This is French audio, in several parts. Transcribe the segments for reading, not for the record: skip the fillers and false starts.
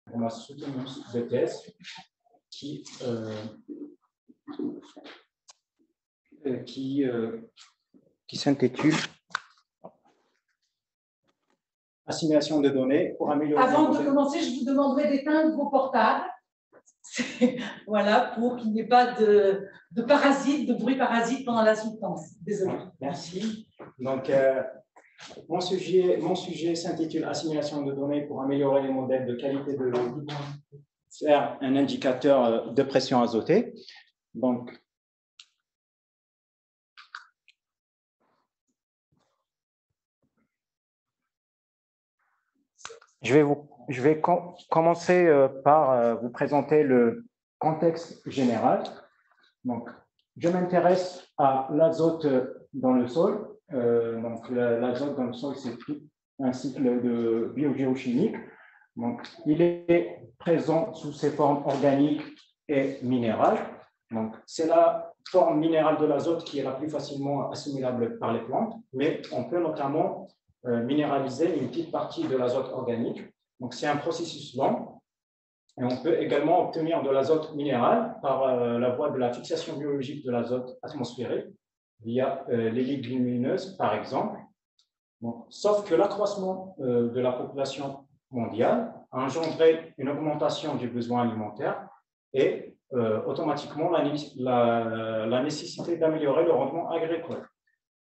pour ma soutenance de thèse qui s'intitule Assimilation de données pour améliorer. Avant de commencer, je vous demanderai d'éteindre vos portables. Voilà, pour qu'il n'y ait pas de parasites, de bruit parasite pendant la soutenance. Désolé. Merci. Donc, mon sujet s'intitule Assimilation de données pour améliorer les modèles de qualité de l'eau, faire un indicateur de pression azotée. Donc, je vais commencer par vous présenter le contexte général. Donc, je m'intéresse à l'azote dans le sol. Donc, l'azote dans le sol, c'est un cycle de biogéochimique. Donc, il est présent sous ses formes organiques et minérales. Donc, c'est la forme minérale de l'azote qui est la plus facilement assimilable par les plantes, mais on peut notamment minéraliser une petite partie de l'azote organique. Donc, c'est un processus lent. Et on peut également obtenir de l'azote minéral par la voie de la fixation biologique de l'azote atmosphérique via les légumineuses, par exemple. Donc, sauf que l'accroissement de la population mondiale a engendré une augmentation du besoin alimentaire et automatiquement la nécessité d'améliorer le rendement agricole.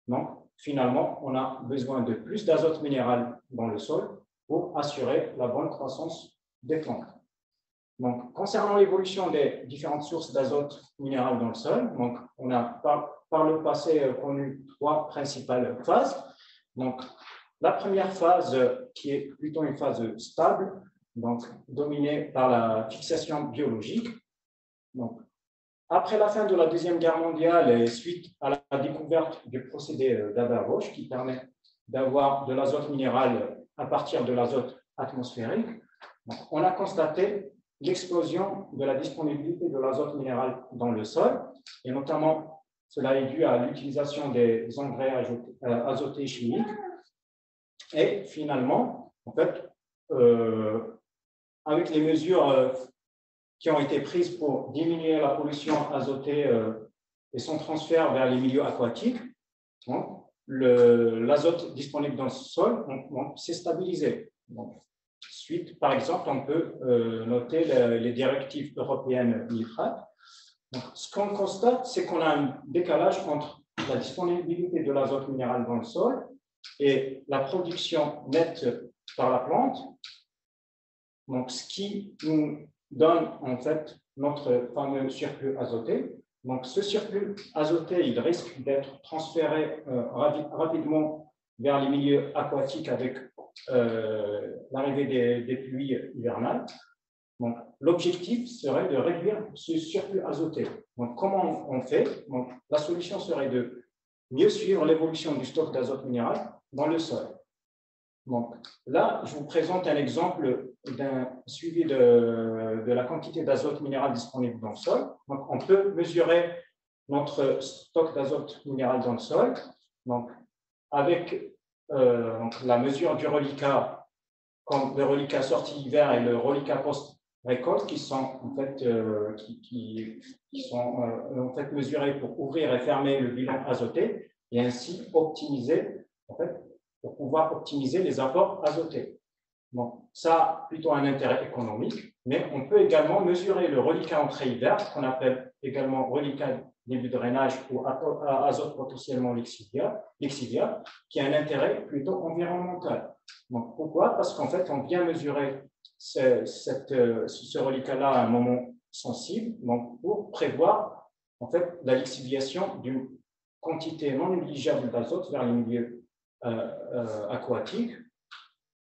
Donc, finalement, on a besoin de plus d'azote minéral dans le sol pour assurer la bonne croissance des plantes. Donc, concernant l'évolution des différentes sources d'azote minéral dans le sol, donc, on a par le passé connu trois principales phases. Donc, la première phase, qui est plutôt une phase stable, donc dominée par la fixation biologique. Donc, après la fin de la Deuxième Guerre mondiale et suite à la découverte du procédé d'Haber-Bosch qui permet d'avoir de l'azote minéral à partir de l'azote atmosphérique, donc, on a constaté l'explosion de la disponibilité de l'azote minéral dans le sol, et notamment cela est dû à l'utilisation des engrais azotés chimiques. Et finalement, en fait, avec les mesures qui ont été prises pour diminuer la pollution azotée et son transfert vers les milieux aquatiques, l'azote disponible dans le sol s'est stabilisé. Donc, suite, par exemple, on peut noter les directives européennes nitrates. Donc, ce qu'on constate, c'est qu'on a un décalage entre la disponibilité de l'azote minéral dans le sol et la production nette par la plante. Donc, ce qui nous donne en fait notre fameux surplus azoté. Donc, ce surplus azoté, il risque d'être transféré rapidement vers les milieux aquatiques avec l'arrivée des pluies hivernales. Donc, l'objectif serait de réduire ce surplus azoté. Donc, comment on fait? Donc, la solution serait de mieux suivre l'évolution du stock d'azote minéral dans le sol. Donc, là, je vous présente un exemple d'un suivi de la quantité d'azote minéral disponible dans le sol. Donc, on peut mesurer notre stock d'azote minéral dans le sol. Donc, avec donc, la mesure du reliquat, comme le reliquat sortie hiver et le reliquat post-récolte, qui sont en fait, en fait mesurés pour ouvrir et fermer le bilan azoté et ainsi optimiser, en fait, pour pouvoir optimiser les apports azotés. Donc, ça a plutôt un intérêt économique, mais on peut également mesurer le reliquat entrée-hiver, qu'on appelle également reliquat début de drainage ou azote potentiellement lixiviable, qui a un intérêt plutôt environnemental. Donc, pourquoi? Parce qu'en fait, on vient mesurer ce reliquat-là à un moment sensible, donc pour prévoir en fait la lixiviation d'une quantité non négligeable d'azote vers les milieux aquatiques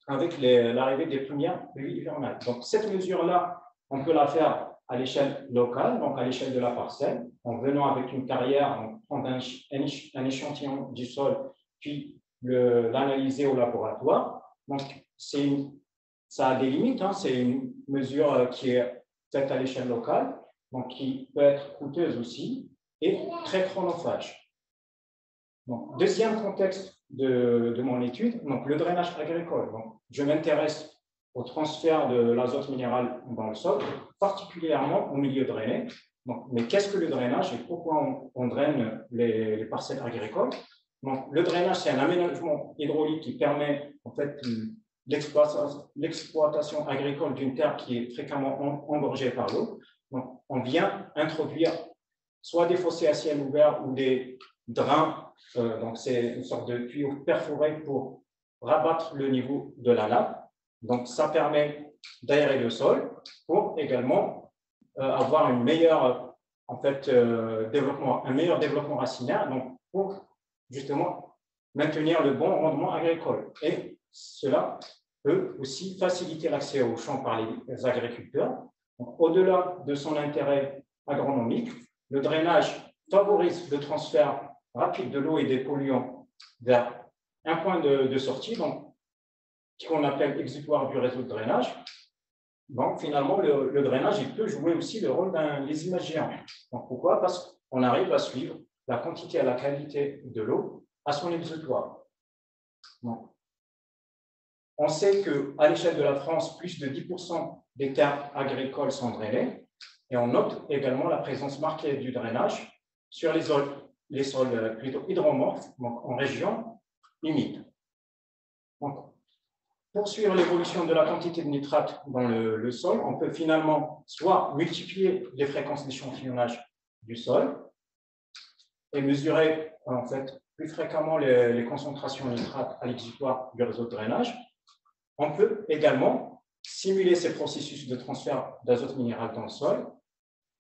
avec l'arrivée des premières pluies hivernales. Donc, cette mesure-là, on peut la faire à l'échelle locale, donc à l'échelle de la parcelle, en venant avec une carrière, on prend un échantillon du sol, puis l'analyser au laboratoire. Donc, ça a des limites, hein, c'est une mesure qui est faite à l'échelle locale, donc qui peut être coûteuse aussi, et très chronophage. Donc, deuxième contexte de mon étude, donc le drainage agricole. Donc, je m'intéresse au transfert de l'azote minéral dans le sol, particulièrement au milieu drainé. Donc, mais qu'est-ce que le drainage et pourquoi on draine les parcelles agricoles? Donc, le drainage, c'est un aménagement hydraulique qui permet en fait l'exploitation agricole d'une terre qui est fréquemment engorgée par l'eau. Donc, on vient introduire soit des fossés à ciel ouvert ou des drains, donc c'est une sorte de tuyau perforé pour rabattre le niveau de la nappe. Donc, ça permet d'aérer le sol pour également avoir une meilleure, en fait, un meilleur développement racinaire, donc pour justement maintenir le bon rendement agricole. Et cela peut aussi faciliter l'accès aux champs par les agriculteurs. Au-delà de son intérêt agronomique, le drainage favorise le transfert rapide de l'eau et des polluants vers un point de sortie, donc qu'on appelle exutoire du réseau de drainage. Donc, finalement, le drainage, il peut jouer aussi le rôle d'un lésimage géant. Donc, pourquoi? Parce qu'on arrive à suivre la quantité et la qualité de l'eau à son exutoire. Donc, on sait qu'à l'échelle de la France, plus de 10% des terres agricoles sont drainées, et on note également la présence marquée du drainage sur les sols plutôt hydromorphes, donc en région humide. Donc, pour suivre l'évolution de la quantité de nitrate dans le sol, on peut finalement soit multiplier les fréquences d'échantillonnage du sol et mesurer en fait plus fréquemment les concentrations de nitrate à l'exutoire du réseau de drainage. On peut également simuler ces processus de transfert d'azote minéral dans le sol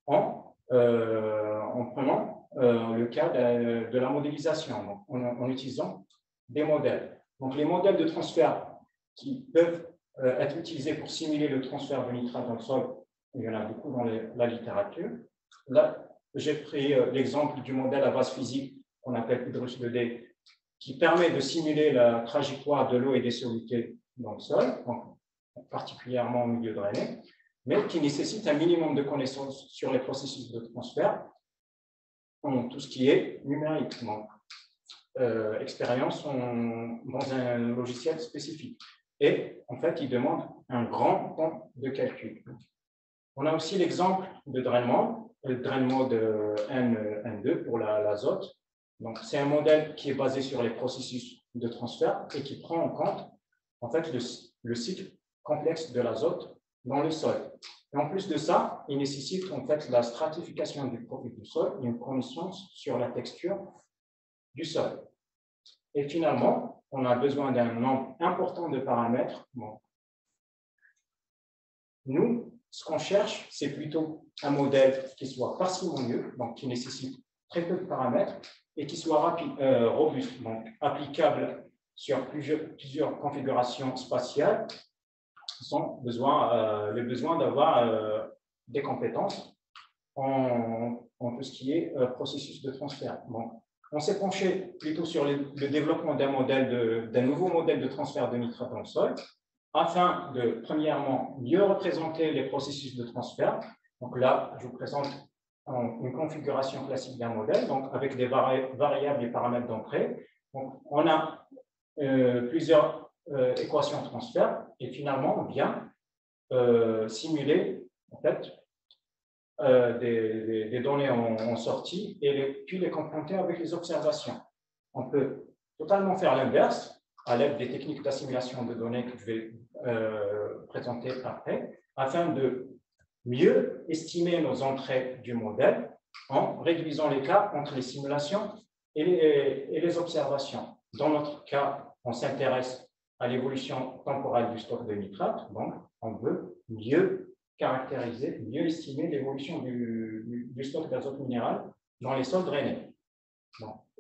en prenant le cas de la modélisation, donc en utilisant des modèles. Donc, les modèles de transfert qui peuvent être utilisés pour simuler le transfert de nitrate dans le sol, il y en a beaucoup dans la littérature. Là, j'ai pris l'exemple du modèle à base physique qu'on appelle Hydrus 2D, qui permet de simuler la trajectoire de l'eau et des solutés dans le sol, donc particulièrement au milieu drainé, mais qui nécessite un minimum de connaissances sur les processus de transfert, en tout ce qui est numérique, donc expérience dans un logiciel spécifique. Et en fait, il demande un grand temps de calcul. On a aussi l'exemple de drainement, le drainement de N2 pour l'azote. Donc, c'est un modèle qui est basé sur les processus de transfert et qui prend en compte en fait le cycle complexe de l'azote dans le sol. Et en plus de ça, il nécessite en fait la stratification du profil du sol et une connaissance sur la texture du sol. Et finalement, on a besoin d'un nombre important de paramètres. Bon. Nous, ce qu'on cherche, c'est plutôt un modèle qui soit parcimonieux, donc qui nécessite très peu de paramètres et qui soit robuste, donc applicable sur plusieurs configurations spatiales sans le besoin d'avoir des compétences en tout ce qui est processus de transfert. Donc, on s'est penché plutôt sur le développement d'un nouveau modèle de transfert de nitrate dans le sol, afin de, premièrement, mieux représenter les processus de transfert. Donc là, je vous présente une configuration classique d'un modèle, donc avec des variables et paramètres d'entrée. Donc, on a plusieurs équations de transfert, et finalement, on vient simuler, en fait, des données en sortie et puis les confronter avec les observations. On peut totalement faire l'inverse à l'aide des techniques d'assimilation de données que je vais présenter après, afin de mieux estimer nos entrées du modèle en réduisant l'écart entre les simulations et les observations. Dans notre cas, on s'intéresse à l'évolution temporelle du stock de nitrate, donc on veut mieux caractériser, mieux estimer l'évolution du stock d'azote minéral dans les sols drainés.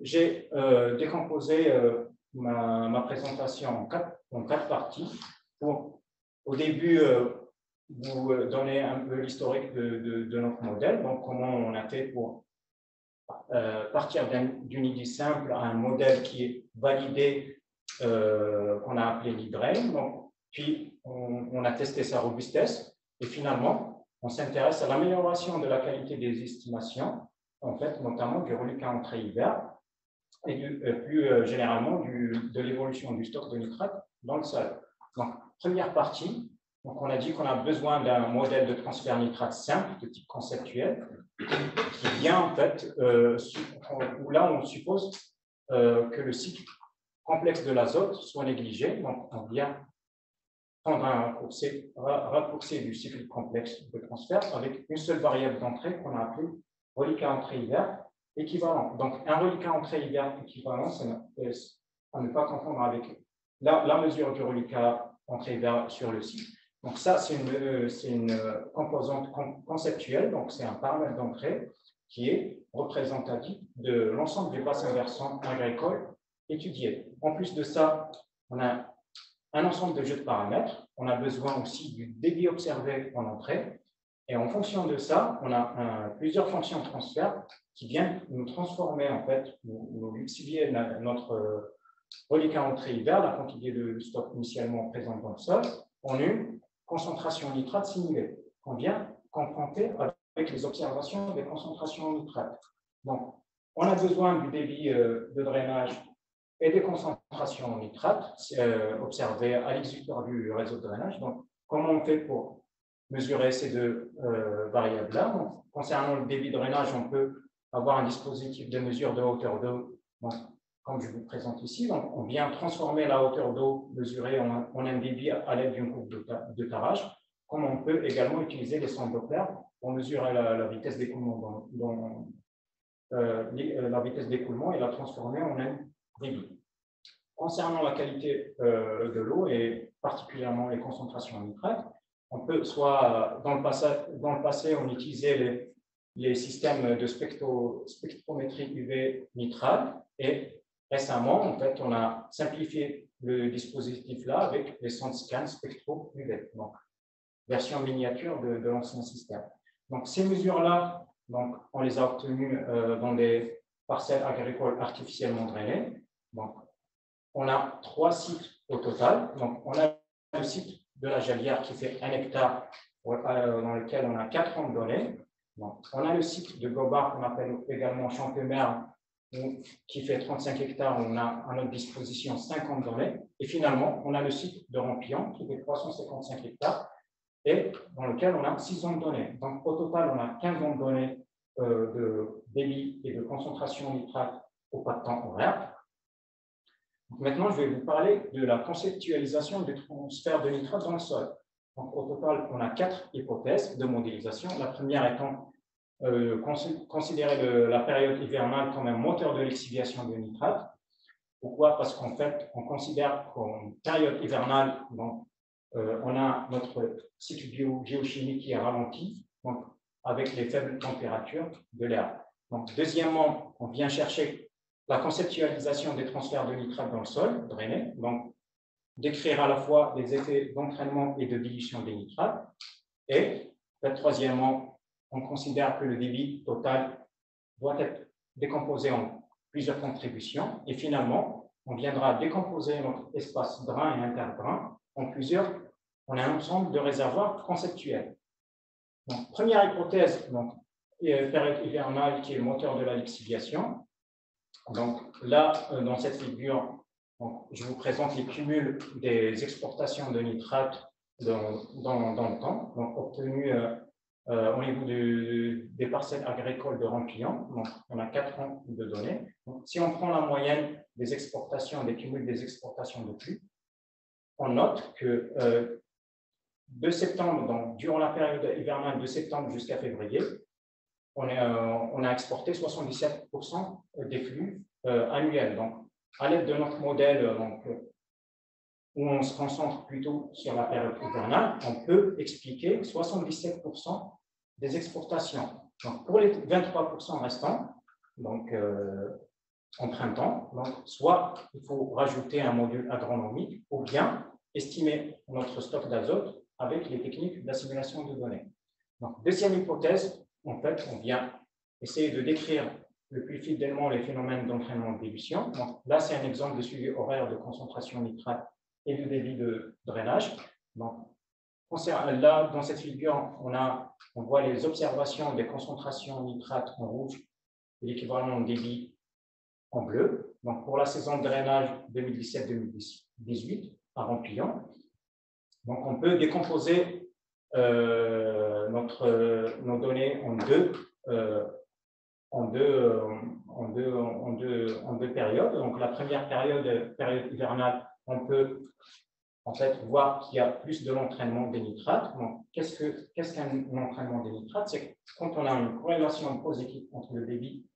J'ai décomposé ma présentation en quatre parties pour, au début, vous donner un peu l'historique de notre modèle, donc comment on a fait pour partir d'une idée simple à un modèle qui est validé, qu'on a appelé l'IDRAIN. Puis, on a testé sa robustesse. Et finalement, on s'intéresse à l'amélioration de la qualité des estimations, en fait, notamment du reliquat entrée-hiver et plus généralement de l'évolution du stock de nitrate dans le sol. Donc, première partie, Donc, on a dit qu'on a besoin d'un modèle de transfert nitrate simple, de type conceptuel, qui vient en fait, où là, on suppose que le cycle complexe de l'azote soit négligé. Donc, on vient prendre un raccourci du cycle complexe de transfert avec une seule variable d'entrée qu'on a appelée reliquat entrée-hiver équivalent. Donc, un reliquat entrée-hiver équivalent, c'est à ne pas confondre avec la mesure du reliquat entrée-hiver sur le cycle. Donc, ça, c'est une composante conceptuelle, donc c'est un paramètre d'entrée qui est représentatif de l'ensemble des bassins versants agricoles étudiés. En plus de ça, on a un ensemble de jeux de paramètres. On a besoin aussi du débit observé en entrée. Et en fonction de ça, on a plusieurs fonctions de transfert qui viennent nous transformer, en fait, nous lixivier notre reliquat entrée-hiver, la quantité de stock initialement présente dans le sol, en une concentration nitrate simulée qu'on vient confronter avec les observations des concentrations en nitrate. Donc, on a besoin du débit de drainage et des concentrations en nitrate observées à l'exécuteur du réseau de drainage. Donc, comment on fait pour mesurer ces deux variables-là? Concernant le débit de drainage, on peut avoir un dispositif de mesure de hauteur d'eau, comme je vous présente ici. Donc, on vient transformer la hauteur d'eau mesurée en un débit à l'aide d'une courbe de tarage, comme on peut également utiliser les sondes Doppler pour mesurer la vitesse d'écoulement la vitesse d'écoulement et la transformer en un débit. Concernant la qualité de l'eau et particulièrement les concentrations en nitrate, on peut soit dans le passé on utilisait les systèmes de spectrométrie UV nitrate et récemment en fait on a simplifié le dispositif là avec les sondes scan spectro UV, donc version miniature de l'ancien système. Donc ces mesures là, donc on les a obtenues dans des parcelles agricoles artificiellement drainées. Donc on a 3 sites au total. Donc, on a le site de la Jalière qui fait 1 hectare, dans lequel on a 4 ans de données. Donc, on a le site de Gobard, qu'on appelle également Champémer, qui fait 35 hectares. On a à notre disposition 50 données. Et finalement, on a le site de Rampillon, qui fait 355 hectares, et dans lequel on a 6 ans de données. Donc, au total, on a 15 ans de données de débit et de concentration nitrate au pas de temps horaire. Maintenant, je vais vous parler de la conceptualisation du transfert de nitrate dans le sol. Donc, au total, on a 4 hypothèses de modélisation. La première étant considérer la période hivernale comme un moteur de lixiviation de nitrate. Pourquoi? Parce qu'en fait, on considère qu'en période hivernale, donc, on a notre cycle géochimique qui est ralenti, donc, avec les faibles températures de l'air. Donc, deuxièmement, on vient chercher la conceptualisation des transferts de nitrate dans le sol drainé, donc décrire à la fois les effets d'entraînement et de dilution des nitrates. Et troisièmement, on considère que le débit total doit être décomposé en plusieurs contributions. Et finalement, on viendra décomposer notre espace drain et interdrain en plusieurs. On a un ensemble de réservoirs conceptuels. Donc, première hypothèse, donc, période hivernale qui est le moteur de la lixiviation. Donc là, dans cette figure, donc, je vous présente les cumuls des exportations de nitrate dans le temps, donc obtenus au niveau des parcelles agricoles de Rampillon. Donc, on a 4 ans de données. Donc, si on prend la moyenne des exportations, des cumuls des exportations de pluie, on note que de septembre, donc durant la période hivernale de septembre jusqu'à février, on a exporté 77% des flux annuels. Donc, à l'aide de notre modèle où on se concentre plutôt sur la période hivernale, on peut expliquer 77% des exportations. Donc, pour les 23% restants, donc, en printemps, donc, soit il faut rajouter un module agronomique ou bien estimer notre stock d'azote avec les techniques d'assimilation de données. Donc, deuxième hypothèse, en fait, on vient essayer de décrire le plus fidèlement les phénomènes d'entraînement de dilution. Donc, là, c'est un exemple de suivi horaire de concentration nitrate et de débit de drainage. Donc, là, dans cette figure, on voit les observations des concentrations nitrate en rouge et l'équivalent de débit en bleu. Donc, pour la saison de drainage 2017-2018 à Rampillon. Donc, on peut décomposer nos données en deux périodes. Donc, la première période hivernale, on peut en fait voir qu'il y a plus de l'entraînement des nitrates. Donc, qu'est-ce qu'un entraînement des nitrates? C'est quand on a une corrélation positive entre le débit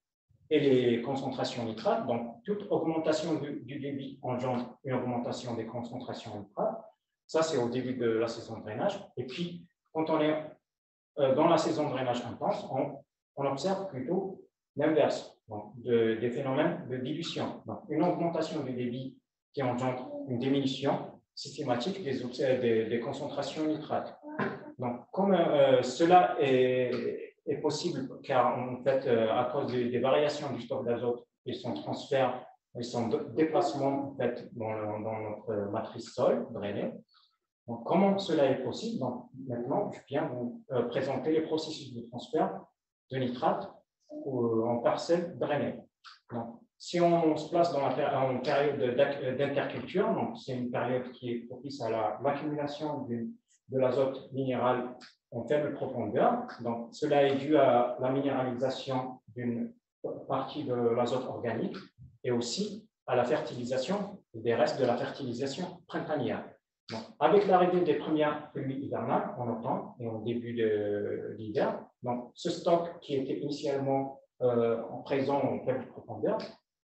et les concentrations nitrates. Donc, toute augmentation du débit engendre une augmentation des concentrations nitrates. Ça, c'est au début de la saison de drainage. Et puis, quand on est dans la saison de drainage intense, on observe plutôt l'inverse, des phénomènes de dilution. Donc, une augmentation du débit qui engendre une diminution systématique des concentrations nitrates. Donc, comme cela est possible, car en fait, à cause des variations du stock d'azote et son transfert et son déplacement en fait, dans notre matrice sol drainée. Donc, comment cela est possible? Donc, maintenant, je viens vous présenter les processus de transfert de nitrate en parcelles drainées. Donc, si on se place dans une période d'interculture, donc c'est une période qui est propice à l'accumulation de l'azote minéral en faible profondeur. Donc, cela est dû à la minéralisation d'une partie de l'azote organique et aussi à la fertilisation des restes de la fertilisation printanière. Donc, avec l'arrivée des premières pluies hivernales en automne et au début de l'hiver, donc ce stock qui était initialement présent en faible profondeur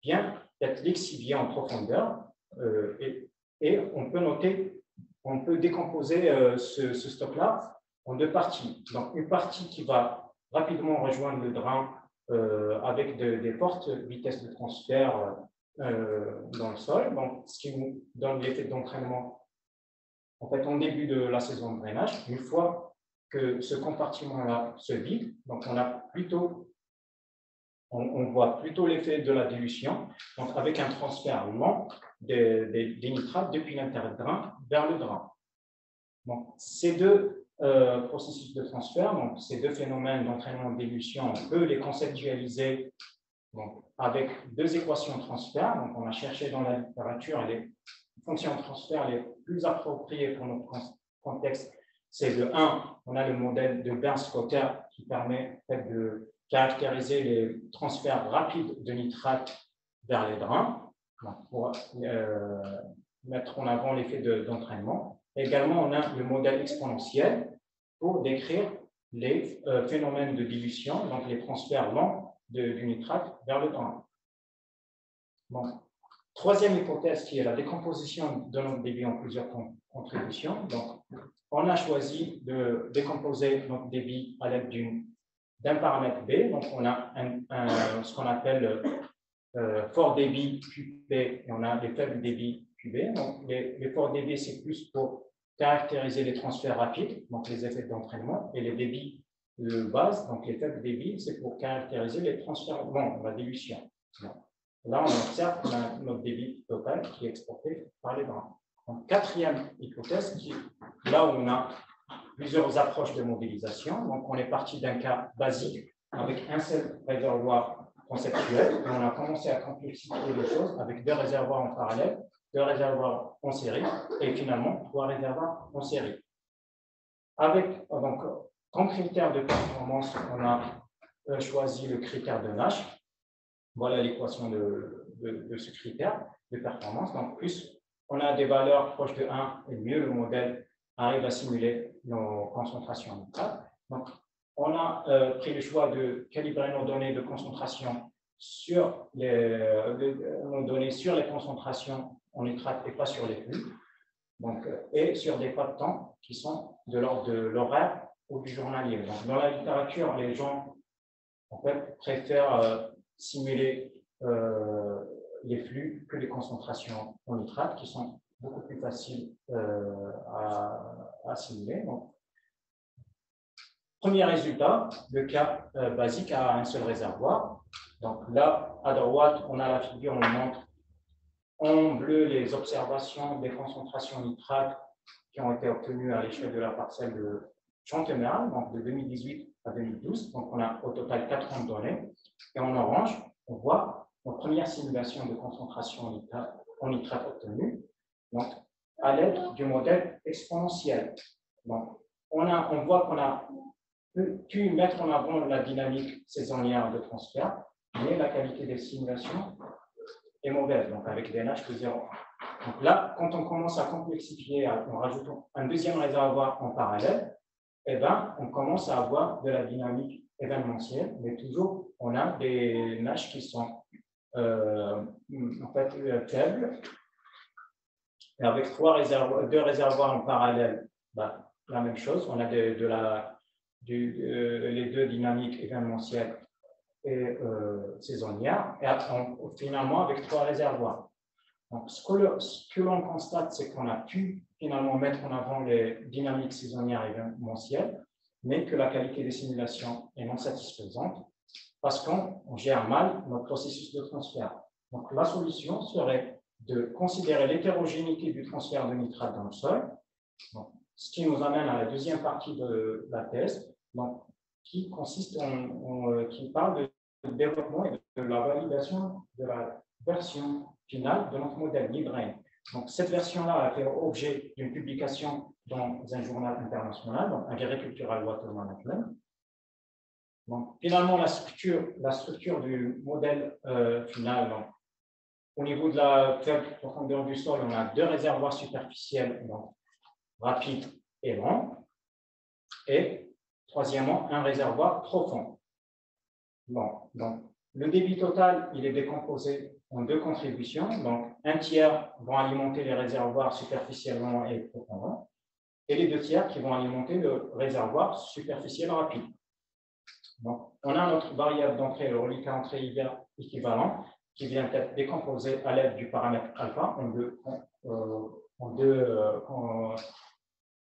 vient d'être lixivié en profondeur et on peut décomposer ce stock-là en deux parties. Donc, une partie qui va rapidement rejoindre le drain avec des fortes vitesses de transfert dans le sol, donc, ce qui nous donne l'effet d'entraînement en fait, en début de la saison de drainage. Une fois que ce compartiment-là se vide, donc on voit plutôt l'effet de la dilution, donc avec un transfert lent des nitrates depuis l'interdrain vers le drain. Donc, ces deux processus de transfert, donc ces deux phénomènes d'entraînement et dilution, on peut les conceptualiser donc, avec deux équations de transfert. Donc, on a cherché dans la littérature les fonctions de transfert les plus appropriées pour notre contexte. C'est de 1, on a le modèle de Berns-Cotter qui permet en fait, de caractériser les transferts rapides de nitrate vers les drains pour mettre en avant l'effet d'entraînement. Également, on a le modèle exponentiel pour décrire les phénomènes de dilution, donc les transferts lents du nitrate vers le drain. Bon. Troisième hypothèse qui est la décomposition de notre débit en plusieurs contributions. Donc, on a choisi de décomposer notre débit à l'aide d'un paramètre B. Donc, on a ce qu'on appelle fort débit QB et on a les faibles débits QB. Donc, les forts débits, c'est plus pour caractériser les transferts rapides, donc les effets d'entraînement, et les débits de base, donc les faibles débits, c'est pour caractériser les transferts, bon, la dilution. Là, on observe qu'on a notre débit total qui est exporté par les drains. Donc, quatrième hypothèse, là où on a plusieurs approches de modélisation. Donc, on est parti d'un cas basique avec un seul réservoir conceptuel et on a commencé à complexifier les choses avec deux réservoirs en parallèle, deux réservoirs en série et finalement 3 réservoirs en série. Avec, donc, comme critère de performance, on a choisi le critère de Nash. Voilà l'équation de ce critère de performance. Donc, plus on a des valeurs proches de 1, et mieux le modèle arrive à simuler nos concentrations nitrates. Donc, on a pris le choix de calibrer nos données de concentration sur nos données sur les concentrations en nitrate et pas sur les flux. Donc, et sur des pas de temps qui sont de l'ordre de l'horaire ou du journalier. Donc, dans la littérature, les gens en fait, préfèrent simuler les flux que les concentrations en nitrate qui sont beaucoup plus faciles à simuler. Donc, premier résultat, le cas basique à un seul réservoir. Donc là, à droite, on a la figure, on montre en bleu les observations des concentrations nitrates qui ont été obtenues à l'échelle de la parcelle de Chantemerle, donc de 2018 à 2012. Donc on a au total 4 ans de données. Et en orange, on voit nos premières simulations de concentration en nitrate obtenues. Donc à l'aide du modèle exponentiel. Donc, on voit qu'on a pu mettre en avant la dynamique saisonnière de transfert, mais la qualité des simulations est mauvaise, donc avec des nage de 0. Donc là, quand on commence à complexifier en rajoutant un deuxième réservoir en parallèle, eh ben, on commence à avoir de la dynamique événementielle, mais toujours, on a des nages qui sont en fait faibles. Et avec deux réservoirs en parallèle, ben, la même chose, on a les deux dynamiques événementielles et saisonnières, et finalement avec 3 réservoirs. Donc, ce que l'on constate, c'est qu'on a pu finalement mettre en avant les dynamiques saisonnières et événementielles, mais que la qualité des simulations est non satisfaisante parce qu'on gère mal notre processus de transfert. Donc, la solution serait de considérer l'hétérogénéité du transfert de nitrate dans le sol, donc, ce qui nous amène à la deuxième partie de la thèse, donc, qui consiste qui parle de développement et de la validation de la version finale de notre modèle Librain. Donc, cette version-là a fait objet d'une publication dans un journal international, donc Agricultural Water Management. Donc, finalement, la structure du modèle final, donc, au niveau de la faible profondeur du sol, on a 2 réservoirs superficiels, donc rapides et lents, et troisièmement, un réservoir profond. Bon, donc, le débit total, il est décomposé en 2 contributions. Donc, un tiers vont alimenter les réservoirs superficiellement et profondément, et les 2 tiers qui vont alimenter le réservoir superficiel rapide. Donc, on a notre variable d'entrée, le reliquat entrée équivalent, qui vient être décomposé à l'aide du paramètre alpha en deux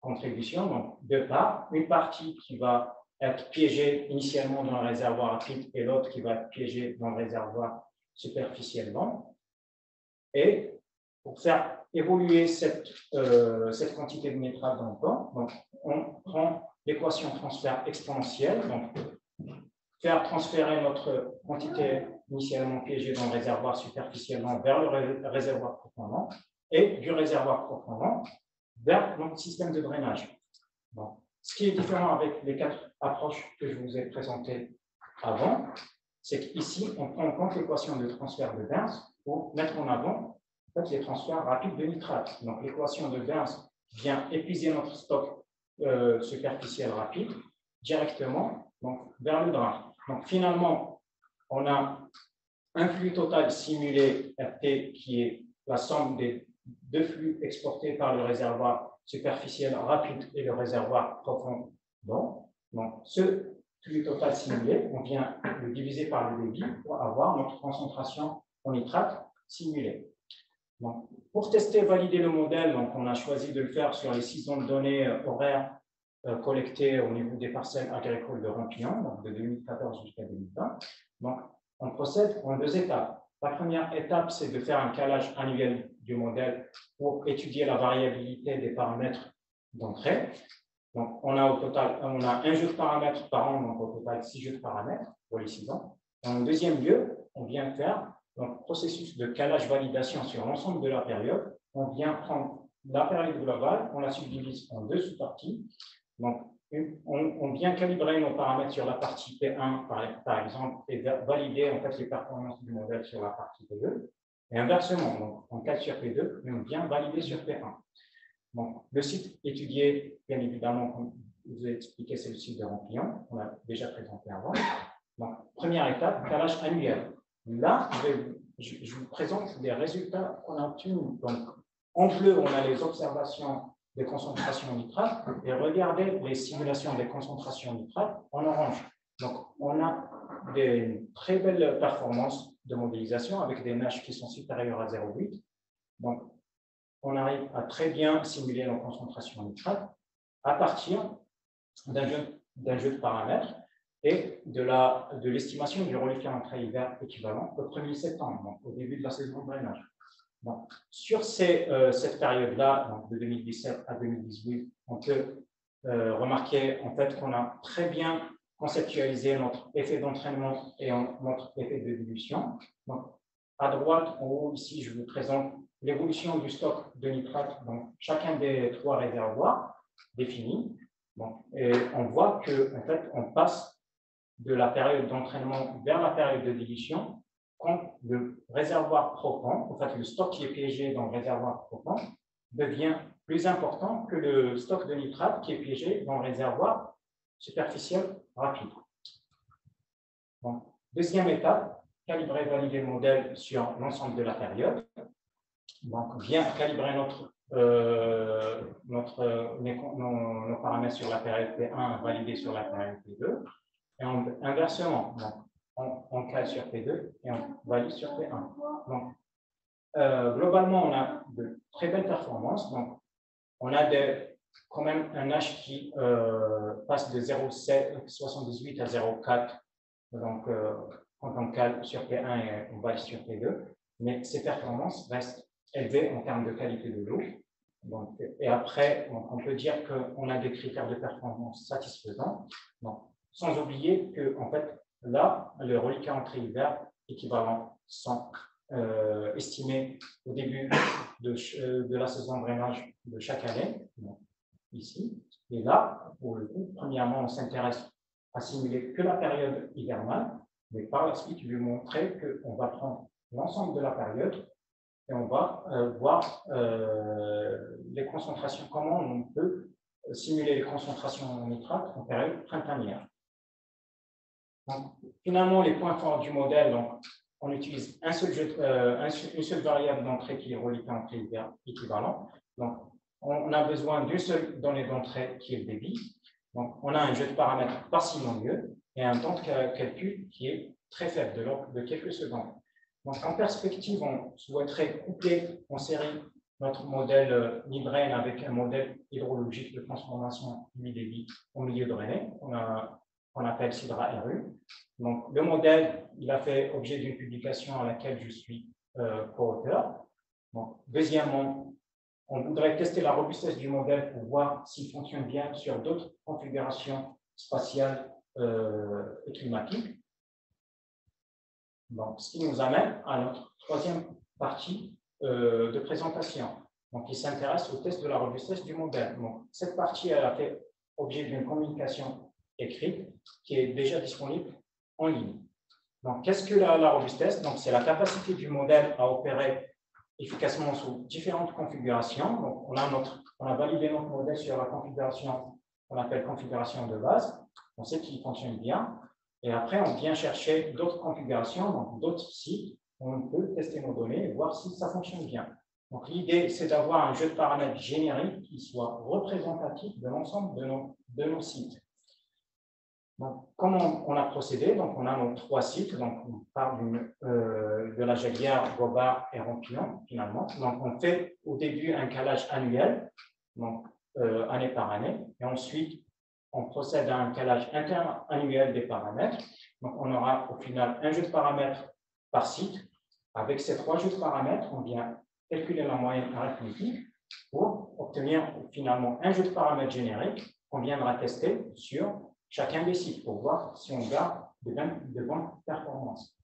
contributions, donc 2 parts. Une partie qui va être piégée initialement dans le réservoir rapide et l'autre qui va être piégée dans le réservoir superficiellement. Et pour faire évoluer cette quantité de nitrate dans le temps, donc on prend l'équation transfert exponentielle, donc faire transférer notre quantité initialement piégée dans le réservoir superficiellement vers le réservoir profondément et du réservoir profondément vers notre système de drainage. Bon. Ce qui est différent avec les 4 approches que je vous ai présentées avant, c'est qu'ici, on prend en compte l'équation de transfert de Burns pour mettre en avant en fait, les transferts rapides de nitrate. Donc, l'équation de Burns vient épuiser notre stock superficiel rapide directement donc, vers le drain. Donc, finalement, on a un flux total simulé RT qui est la somme des 2 flux exportés par le réservoir superficiel rapide et le réservoir profond. Donc, ce flux total simulé, on vient le diviser par le débit pour avoir notre concentration en nitrate simulée. Donc, pour tester et valider le modèle, donc, on a choisi de le faire sur les 6 zones de données horaires collectées au niveau des parcelles agricoles de Rampillon, donc de 2014 jusqu'à 2020. Donc, on procède en 2 étapes. La première étape, c'est de faire un calage annuel du modèle pour étudier la variabilité des paramètres d'entrée. Donc, on a au total un jeu de paramètres par an, donc au total 6 jeux de paramètres pour les 6 ans. En deuxième lieu, on vient faire un processus de calage-validation sur l'ensemble de la période. On vient prendre la période globale, on la subdivise en 2 sous-parties. Donc, on vient calibrer nos paramètres sur la partie P1, par exemple, et valider en fait, les performances du modèle sur la partie P2. Et inversement, donc, on cale sur P2, mais on vient valider sur P1. Donc, le site étudié, bien évidemment, comme je vous ai expliqué, c'est le site de Rampillon, on l'a déjà présenté avant. Donc, première étape, calage annuel. Là, je vous présente des résultats qu'on a obtenus. Donc, en bleu, on a les observations des concentrations en nitrate et regardez les simulations des concentrations en nitrate en orange. Donc, on a des très belles performances de modélisation avec des nages qui sont supérieurs à 0,8. Donc, on arrive à très bien simuler nos concentrations en nitrate à partir d'un jeu de paramètres et de l'estimation du reliquat entrée-hiver équivalent au 1er septembre, donc au début de la saison de drainage. Donc, sur cette période-là, de 2017 à 2018, on peut remarquer en fait qu'on a très bien conceptualisé notre effet d'entraînement et notre effet de dilution. Donc, à droite, en haut, ici, je vous présente l'évolution du stock de nitrate dans chacun des 3 réservoirs définis. Donc, et on voit qu'en fait, on passe de la période d'entraînement vers la période de dilution quand le réservoir propant, en fait, le stock qui est piégé dans le réservoir propant, devient plus important que le stock de nitrate qui est piégé dans le réservoir superficiel rapide. Donc, deuxième étape, calibrer et valider le modèle sur l'ensemble de la période. Donc, bien calibrer nos paramètres sur la période P1, valider sur la période P2. Et inversement, donc, on cale sur P2 et on valide sur P1. Donc, globalement, on a de très belles performances. Donc, on a quand même un H qui passe de 0,78 à 0,4. Donc, quand on cale sur P1 et on valide sur P2, mais ces performances restent élevées en termes de qualité de l'eau. Donc, et après, on peut dire qu'on a des critères de performance satisfaisants. Donc, sans oublier que, en fait, là, le reliquat entrée-hiver équivalent sont estimés au début de la saison de drainage de chaque année, donc, ici. Et là, pour le coup, premièrement, on s'intéresse à simuler que la période hivernale, mais par la suite, je vais montrer qu'on va prendre l'ensemble de la période et on va voir les concentrations, comment on peut simuler les concentrations en nitrate en période printanière. Donc, finalement, les points forts du modèle, donc, on utilise une seule variable d'entrée qui est reliquat entrée équivalent. Donc, on a besoin d'une seule donnée d'entrée qui est le débit. Donc, on a un jeu de paramètres parcimonieux et un temps de calcul qui est très faible, de l'ordre de quelques secondes. Donc, en perspective, on souhaiterait coupler en série notre modèle Nidrain avec un modèle hydrologique de transformation débit au milieu drainé, qu'on appelle SIDRA-RU. Donc, le modèle, il a fait objet d'une publication à laquelle je suis co-auteur. Deuxièmement, on voudrait tester la robustesse du modèle pour voir s'il fonctionne bien sur d'autres configurations spatiales et climatiques. Donc, ce qui nous amène à notre troisième partie de présentation, donc, qui s'intéresse au test de la robustesse du modèle. Donc, cette partie, elle a fait objet d'une communication écrite qui est déjà disponible en ligne. Donc, qu'est-ce que la robustesse? Donc, c'est la capacité du modèle à opérer efficacement sous différentes configurations. Donc, on a validé notre modèle sur la configuration qu'on appelle configuration de base. On sait qu'il fonctionne bien. Et après, on vient chercher d'autres configurations, donc d'autres sites où on peut tester nos données et voir si ça fonctionne bien. Donc, l'idée, c'est d'avoir un jeu de paramètres générique qui soit représentatif de l'ensemble de nos sites. Donc, comment on a procédé? Donc, on a nos 3 sites. Donc, on parle de la Gelière, Gobard et Rampillon, finalement. Donc, on fait au début un calage annuel, donc année par année. Et ensuite, on procède à un calage interannuel des paramètres. Donc, on aura au final un jeu de paramètres par site. Avec ces 3 jeux de paramètres, on vient calculer la moyenne arithmétique pour obtenir finalement un jeu de paramètres générique qu'on viendra tester sur chacun des sites pour voir si on garde de bonnes performances.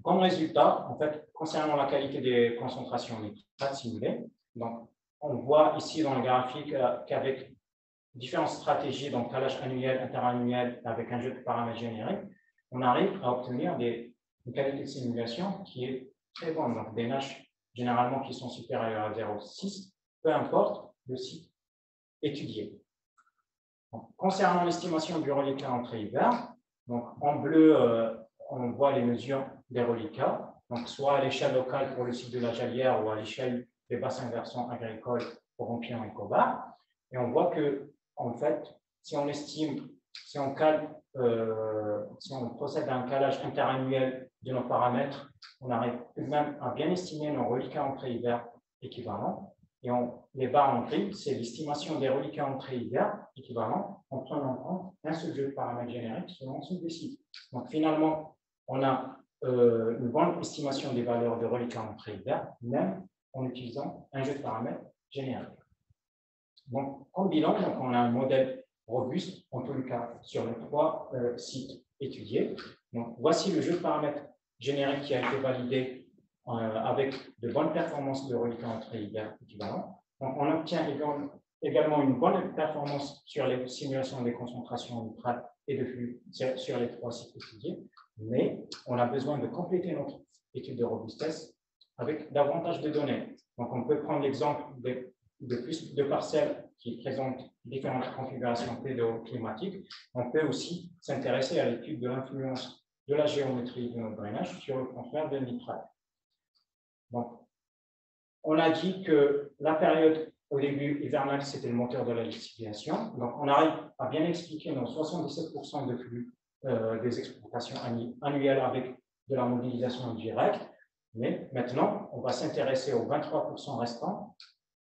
Comme résultat, en fait, concernant la qualité des concentrations nitrate simulées, donc, on voit ici dans le graphique qu'avec différentes stratégies, donc calage annuel, interannuel, avec un jeu de paramètres génériques, on arrive à obtenir une qualité de simulation qui est très bonne. Donc, des NH généralement qui sont supérieurs à 0,6, peu importe le site étudié. Donc, concernant l'estimation du reliquat entrée-hiver, donc en bleu, on voit les mesures des reliquats, donc soit à l'échelle locale pour le site de la Gelière ou à l'échelle des bassins versants agricoles pour Rampillon et Gobard. Et on voit que, en fait, si on estime, si on procède à un calage interannuel de nos paramètres, on arrive tout de même à bien estimer nos reliquats entrée-hiver équivalents. Et les barres en gris, c'est l'estimation des reliquats entrée-hiver équivalents en prenant en compte un seul jeu de paramètres génériques sur l'ensemble des sites. Donc finalement, on a une bonne estimation des valeurs de reliquats entrée-hiver, même en utilisant un jeu de paramètres générique. Donc, en bilan, donc, on a un modèle robuste, en tout cas, sur les 3 sites étudiés. Donc, voici le jeu de paramètres générique qui a été validé avec de bonnes performances de reliquat entrée équivalent. Donc, on obtient également une bonne performance sur les simulations des concentrations nitrates et de flux sur les 3 cycles étudiés, mais on a besoin de compléter notre étude de robustesse avec davantage de données. Donc, on peut prendre l'exemple de plus de parcelles qui présentent différentes configurations pédoclimatiques. On peut aussi s'intéresser à l'étude de l'influence de la géométrie de notre drainage sur le transfert de nitrate. Donc, on a dit que la période au début hivernale, c'était le moteur de la lixiviation. Donc, on arrive à bien expliquer nos 77% de flux des exportations annuelles avec de la mobilisation directe. Mais maintenant, on va s'intéresser aux 23% restants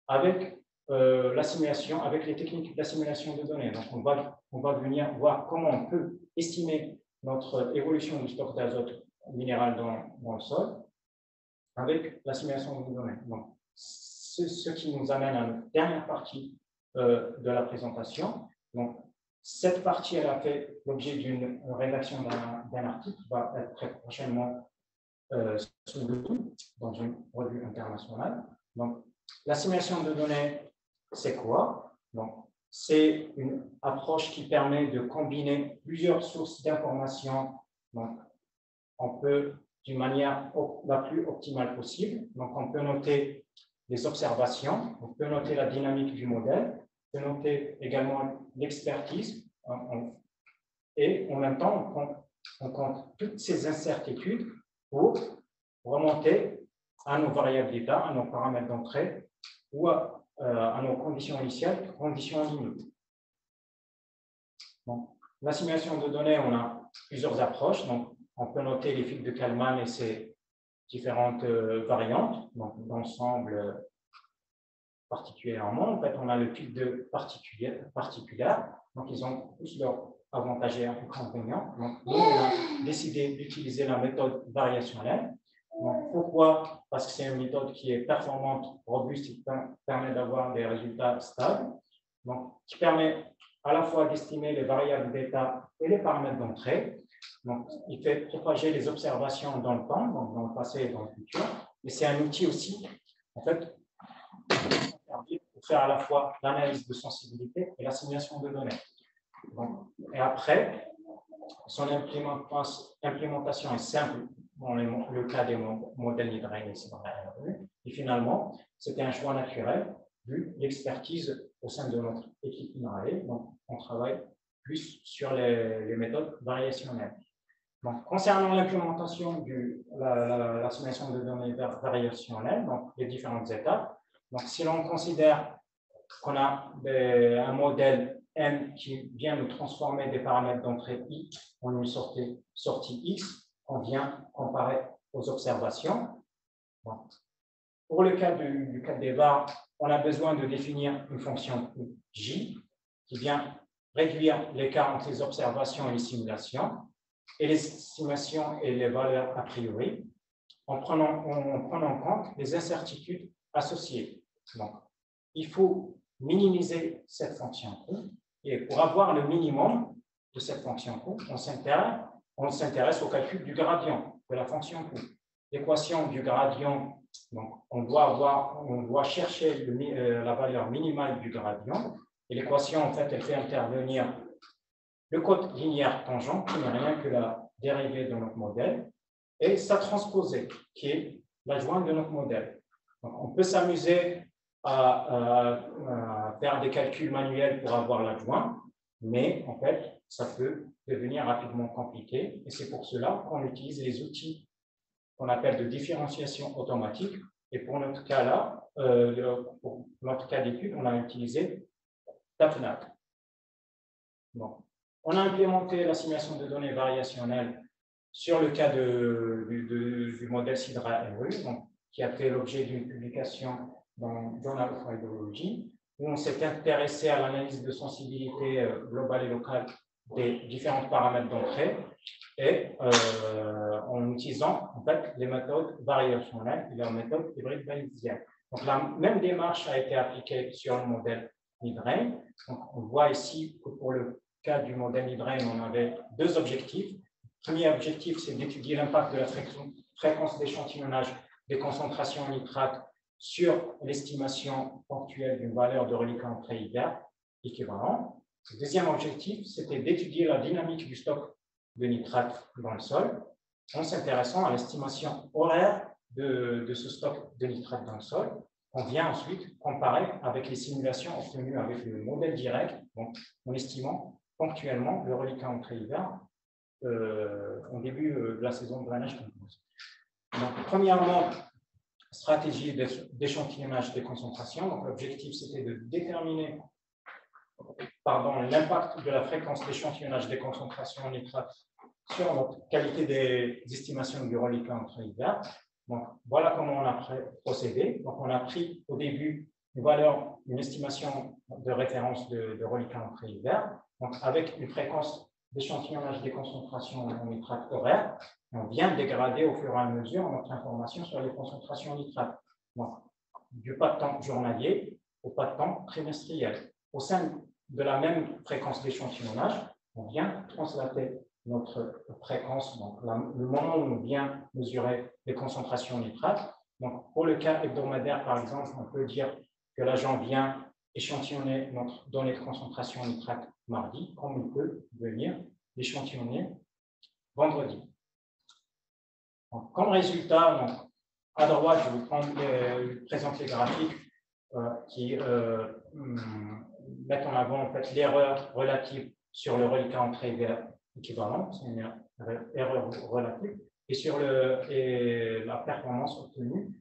avec l'assimilation, avec les techniques d'assimilation de données. Donc, on va venir voir comment on peut estimer notre évolution du stock d'azote minéral dans le sol avec l'assimilation de données. Donc, ce qui nous amène à la dernière partie de la présentation. Donc, cette partie, elle a fait l'objet d'une rédaction d'un article qui va être très prochainement soumis dans une revue internationale. Donc, l'assimilation de données, c'est quoi? Donc, c'est une approche qui permet de combiner plusieurs sources d'informations. Donc, on peut, d'une manière la plus optimale possible, donc on peut noter les observations, on peut noter la dynamique du modèle, on peut noter également l'expertise, et en même temps, on compte toutes ces incertitudes pour remonter à nos variables d'état, à nos paramètres d'entrée ou à nos conditions initiales, conditions limites. L'assimilation de données, on a plusieurs approches. Donc, on peut noter les fils de Kalman et ses différentes variantes, donc l'ensemble particulièrement. En fait, on a le fil de particulière, donc ils ont tous leurs avantages et inconvénients. Donc, nous, on a décidé d'utiliser la méthode variationnelle. Donc, pourquoi? Parce que c'est une méthode qui est performante, robuste, qui permet d'avoir des résultats stables, donc qui permet à la fois d'estimer les variables d'état et les paramètres d'entrée. Donc, il fait propager les observations dans le temps, donc dans le passé et dans le futur. Et c'est un outil aussi, en fait, pour faire à la fois l'analyse de sensibilité et l'assimilation de données. Donc, et après, son implémentation est simple dans le cas des modèles hydrains et finalement, c'était un choix naturel vu l'expertise au sein de notre équipe INRAE. Donc, on travaille plus sur les méthodes variationnelles. Donc, concernant l'implémentation de l'assimilation de données variationnelles, donc les différentes étapes, donc si l'on considère qu'on a un modèle M qui vient nous transformer des paramètres d'entrée I en une sortie X, on vient comparer aux observations. Bon. Pour le cas du cas des VAR, on a besoin de définir une fonction J qui vient réduire l'écart entre les observations et les simulations, et les estimations et les valeurs a priori, en prenant en compte les incertitudes associées. Donc, il faut minimiser cette fonction Q, et pour avoir le minimum de cette fonction Q, on s'intéresse au calcul du gradient de la fonction Q. L'équation du gradient, donc on doit chercher la valeur minimale du gradient, et l'équation, en fait, elle fait intervenir le code linéaire tangent, qui n'est rien que la dérivée de notre modèle, et sa transposée, qui est l'adjointe de notre modèle. Donc, on peut s'amuser à faire des calculs manuels pour avoir l'adjoint, mais en fait, ça peut devenir rapidement compliqué, et c'est pour cela qu'on utilise les outils qu'on appelle de différenciation automatique, et pour notre cas-là, pour notre cas d'étude, on a utilisé TAFNAC. Bon. On a implémenté l'assimilation de données variationnelles sur le cas du modèle SIDRA-RU, qui a fait l'objet d'une publication dans Journal of Hydrology, où on s'est intéressé à l'analyse de sensibilité globale et locale des différents paramètres d'entrée, et en utilisant en fait les méthodes variationnelles et la méthode hybride bayésienne. Donc la même démarche a été appliquée sur le modèle Hydrain. Donc on voit ici que pour le cas du modèle Hydrain, on avait deux objectifs. Le premier objectif, c'est d'étudier l'impact de la fréquence d'échantillonnage des concentrations en nitrate sur l'estimation ponctuelle d'une valeur de reliquat entrée hiver équivalent. Le deuxième objectif, c'était d'étudier la dynamique du stock de nitrate dans le sol en s'intéressant à l'estimation horaire de ce stock de nitrate dans le sol. On vient ensuite comparer avec les simulations obtenues avec le modèle direct, donc en estimant ponctuellement le reliquat entrée hiver au début de la saison de drainage. Donc, premièrement, stratégie d'échantillonnage des concentrations. Donc, l'objectif, c'était de déterminer l'impact de la fréquence d'échantillonnage des concentrations en nitrate sur notre qualité des estimations du reliquat entrée hiver. Donc, voilà comment on a procédé. Donc, on a pris au début une estimation de référence de reliquat entrée hiver, donc avec une fréquence d'échantillonnage des concentrations en nitrate horaire. On vient dégrader au fur et à mesure notre information sur les concentrations en nitrate. Donc, du pas de temps journalier au pas de temps trimestriel. Au sein de la même fréquence d'échantillonnage, on vient translater notre fréquence, donc le moment où on vient mesurer les concentrations en nitrate. Donc, pour le cas hebdomadaire, par exemple, on peut dire que l'agent vient échantillonner notre donnée de concentration en nitrate mardi, comme il peut venir l'échantillonner vendredi. Donc, comme résultat, donc, à droite, je vous présente les graphiques qui mettent en avant en fait, l'erreur relative sur le reliquat entrée hiver équivalent, c'est une erreur relative, et sur la performance obtenue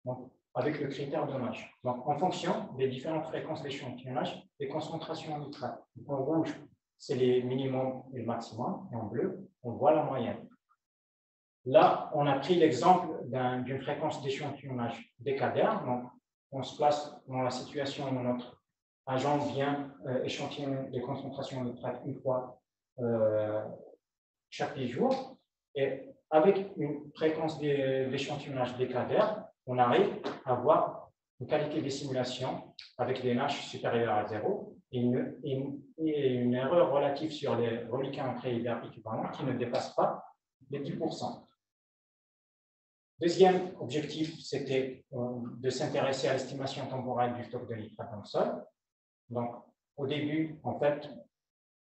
donc, avec le critère dommage. Donc, en fonction des différentes fréquences d'échantillonnage, des concentrations en nitrate. En rouge, c'est les minimums et le maximum, et en bleu, on voit la moyenne. Là, on a pris l'exemple d'une fréquence d'échantillonnage décadaire. Donc, on se place dans la situation où notre agent vient échantillonner les concentrations en nitrate une fois chaque 10 jours. Et avec une fréquence d'échantillonnage décadaire, on arrive à avoir une qualité des simulations avec des NH supérieurs à 0 et une erreur relative sur les reliquats entrée hiver équivalents qui ne dépasse pas les 10%. Deuxième objectif, c'était de s'intéresser à l'estimation temporelle du stock de nitrate dans le sol. Donc, au début, en fait,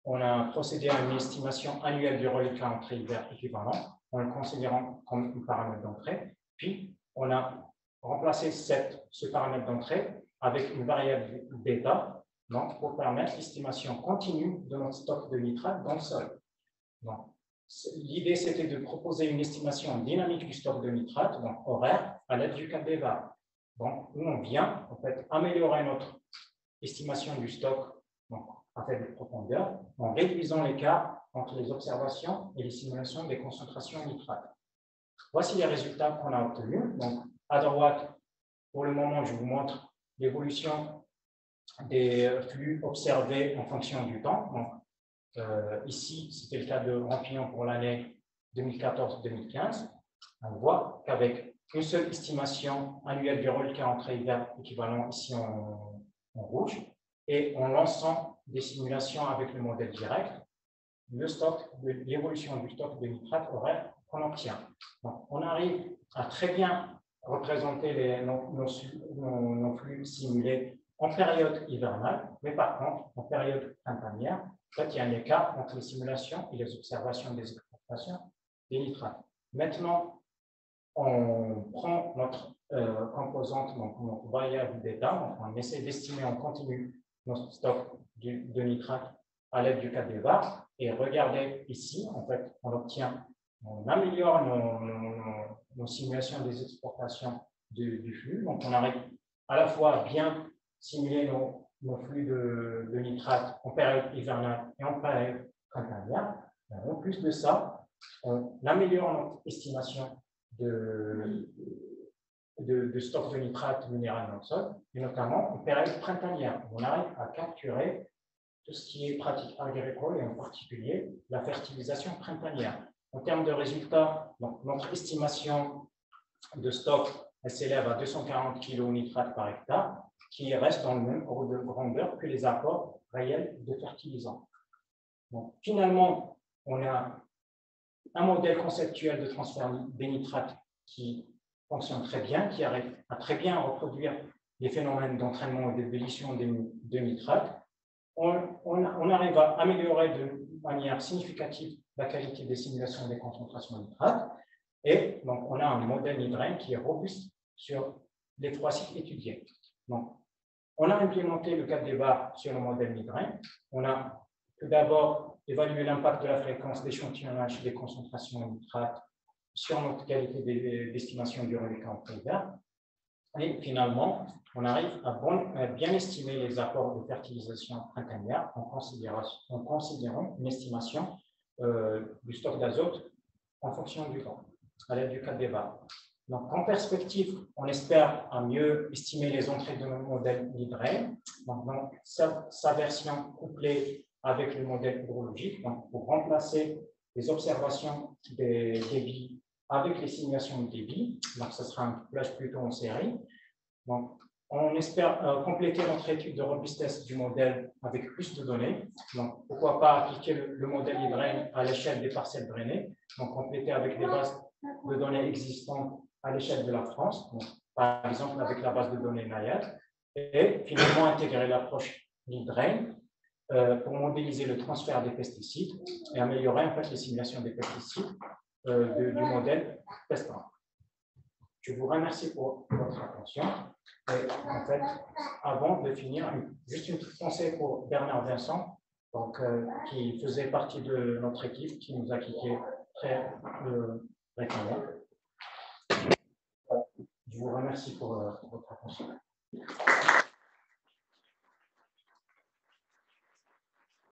on a procédé à une estimation annuelle du reliquat entrée hiver équivalent en le considérant comme un paramètre d'entrée. Puis, on a remplacé ce paramètre d'entrée avec une variable bêta donc, pour permettre l'estimation continue de notre stock de nitrate dans le sol. L'idée, c'était de proposer une estimation dynamique du stock de nitrate, donc horaire, à l'aide du cadre des VAR. Donc, nous, on vient en fait, améliorer notre estimation du stock donc, à faible profondeur en réduisant l'écart entre les observations et les simulations des concentrations en nitrate. Voici les résultats qu'on a obtenus. Donc, à droite, pour le moment, je vous montre l'évolution des flux observés en fonction du temps. Donc, ici, c'était le cas de Rampillon pour l'année 2014-2015. On voit qu'avec une seule estimation annuelle du reliquat entrée hiver équivalent ici en rouge, et en lançant des simulations avec le modèle direct, l'évolution du stock de nitrate horaire qu'on obtient. Donc, on arrive à très bien représenter nos flux simulés en période hivernale, mais par contre, en période printanière, en fait, il y a un écart entre les simulations et les observations des exportations des nitrates. Maintenant, on prend notre composante, donc notre variable bêta, on essaie d'estimer en continu notre stock de nitrate à l'aide du cadre des VAR, et regardez ici, en fait, on améliore nos simulations des exportations du flux, donc on arrive à la fois à bien simuler nos flux de nitrate en période hivernale et en période printanière. En plus de ça, on améliore notre estimation de stock de nitrate minéral dans le sol, et notamment en période printanière. On arrive à capturer tout ce qui est pratique agricole et en particulier la fertilisation printanière. En termes de résultats, donc, notre estimation de stock s'élève à 240 kg nitrate par hectare, qui reste dans le même ordre de grandeur que les apports réels de fertilisants. Donc, finalement, on a un modèle conceptuel de transfert des nitrates qui fonctionne très bien, qui arrive à très bien reproduire les phénomènes d'entraînement et d'ébullition de nitrates, on arrive à améliorer de manière significative la qualité des simulations des concentrations de nitrates. Et donc, on a un modèle Nidren qui est robuste sur les 3 cycles étudiés. Donc, on a implémenté le cas de débat sur le modèle Nidren. On a tout d'abord évalué l'impact de la fréquence d'échantillonnage des concentrations de nitrates sur notre qualité d'estimation durant les cas hiver. Et finalement, on arrive à bien estimer les apports de fertilisation printanière en considérant une estimation du stock d'azote en fonction du temps, à l'aide du cas de débat. Donc, en perspective, on espère à mieux estimer les entrées de notre modèle Nidren, dans sa version couplée avec le modèle hydrologique, donc pour remplacer les observations des débits avec les simulations de débit. Donc, ce sera un couplage plutôt en série. Donc, on espère compléter notre étude de robustesse du modèle avec plus de données. Donc, pourquoi pas appliquer le modèle Nidren à l'échelle des parcelles drainées, donc compléter avec des bases de données existantes à l'échelle de la France, donc, par exemple avec la base de données NIAD, et finalement intégrer l'approche Nidren pour modéliser le transfert des pesticides et améliorer en fait les simulations des pesticides du modèle PESTRA. Je vous remercie pour votre attention. Et en fait, avant de finir, juste une petite pensée pour Bernard Vincent, donc, qui faisait partie de notre équipe, qui nous a quittés très récemment. Je vous remercie pour votre attention.